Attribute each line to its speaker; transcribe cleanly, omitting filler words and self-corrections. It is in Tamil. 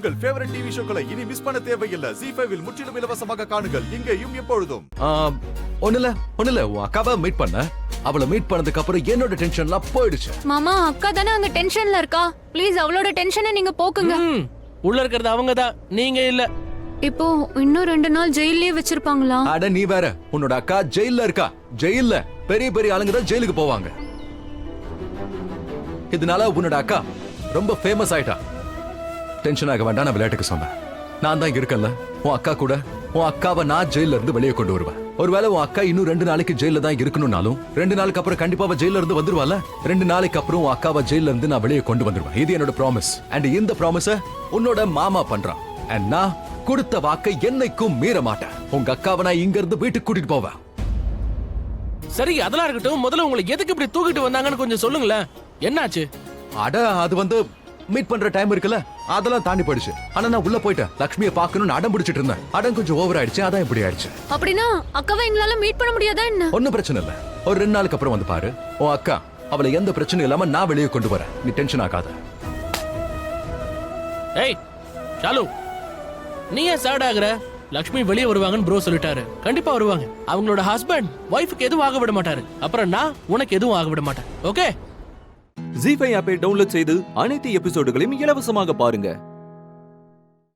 Speaker 1: உங்கள் ஃபேவரட் டிவி ஷோக்களை இனி மிஸ் பண்ண தேவையில்லை. ZEE5 இல் முற்றிலும் இலவசமாக காணுங்கள், இங்கேயும் எப்பொழுதும்.
Speaker 2: ஒண்ணுல உன் அக்காவை மீட் பண்ண. அவளை மீட் பண்ணதுக்கு அப்புறம் என்னோட டென்ஷன்லாம் போயிடுச்சு.
Speaker 3: மாமா அக்கா தானே அங்க டென்ஷன்ல இருக்கா. ப்ளீஸ் அவளோட டென்ஷனை நீங்க போக்குங்க.
Speaker 4: உள்ள இருக்கிறது அவங்க தான், நீங்க இல்ல.
Speaker 3: இப்போ இன்னும் 2 நாள் ஜெயிலே வச்சிருப்பாங்களா?
Speaker 2: அட நீ வேற, உன்னோட அக்கா ஜெயில்ல இருக்கா. ஜெயில்ல பெரிய பெரிய ஆளுங்க தான் ஜெயிலுக்கு போவாங்க. இதனால உன்னோட அக்கா ரொம்ப ஃபேமஸ் ஆயிட்டா. டென்ஷன் ஆக வேண்டாம், நான் விளையாட்டுக்கு சொன்னேன். நான் தான் இருக்கேன்ல உன் அக்கா கூட. உன் அக்காவை நான் ஜெயில இருந்து வெளியே கொண்டு வருவேன். ஒருவேளை உன் அக்கா இன்னும் 2 நாளைக்கு ஜெயில தான் இருக்கணும்னாலும் 2 நாளுக்கு அப்புறம் கண்டிப்பா ஜெயில இருந்து வந்துருவால. 2 நாளைக்கு அப்புறம் உன் அக்காவை ஜெயில இருந்து நான் வெளியே கொண்டு வந்துருவேன். இது என்னோட ப்ராமிஸ். அண்ட் இந்த ப்ராமிஸ உன்னோட மாமா பண்றான். அண்ட் நான் கொடுத்த வாக்கை என்னைக்கும் மீற மாட்டேன். உங்க அக்காவை நான் இங்க இருந்து வீட்டுக்கு கூட்டிட்டு போவேன்.
Speaker 4: சரி, அதெல்லாம் இருக்கட்டும். முதல்ல உங்களை எதுக்கு இப்படி தூக்கிட்டு வந்தாங்கன்னு கொஞ்சம் சொல்லுங்களேன். என்னாச்சு?
Speaker 2: அட அது மீட் பண்ற டைம் இருக்குல்ல, அதெல்லாம் தாண்டி போயிடுச்சு. ஆனா நான் உள்ள போயிட்டேன். லக்ஷ்மியை பார்க்கணும்னு அடம் பிடிச்சிட்டு இருந்தேன். அடம் கொஞ்சம் ஓவர் ஆயிடுச்சு, அதான் இப்படி ஆயிடுச்சு.
Speaker 3: அப்படின்னா அக்காவை எங்களால மீட் பண்ண முடியாதா என்ன?
Speaker 2: ஒன்னும் பிரச்சனை இல்ல. ஒரு 2 நாளுக்கு அப்புறம் வந்து பாரு. உன் அக்கா அவளை எந்த பிரச்சனையும் இல்லாம நான் வெளியே கொண்டு வரேன். நீ டென்ஷன் ஆகாத.
Speaker 4: ஏய் சாலு, நீ ஏன் சேட் ஆகுற? லக்ஷ்மி வெளியே வருவாங்கன்னு ப்ரோ சொல்லிட்டாரு. கண்டிப்பா வருவாங்க. அவங்களோட ஹஸ்பண்ட் வைஃப்க்கு எதுவும் ஆக விட மாட்டாரு. அப்புறம் நான் உனக்கு எதுவும் ஆக விட மாட்டேன். ஓகே?
Speaker 5: ZEE5 ஆப்பை டவுன்லோட் செய்து அனைத்து எபிசோடுகளையும் இலவசமாக பாருங்க.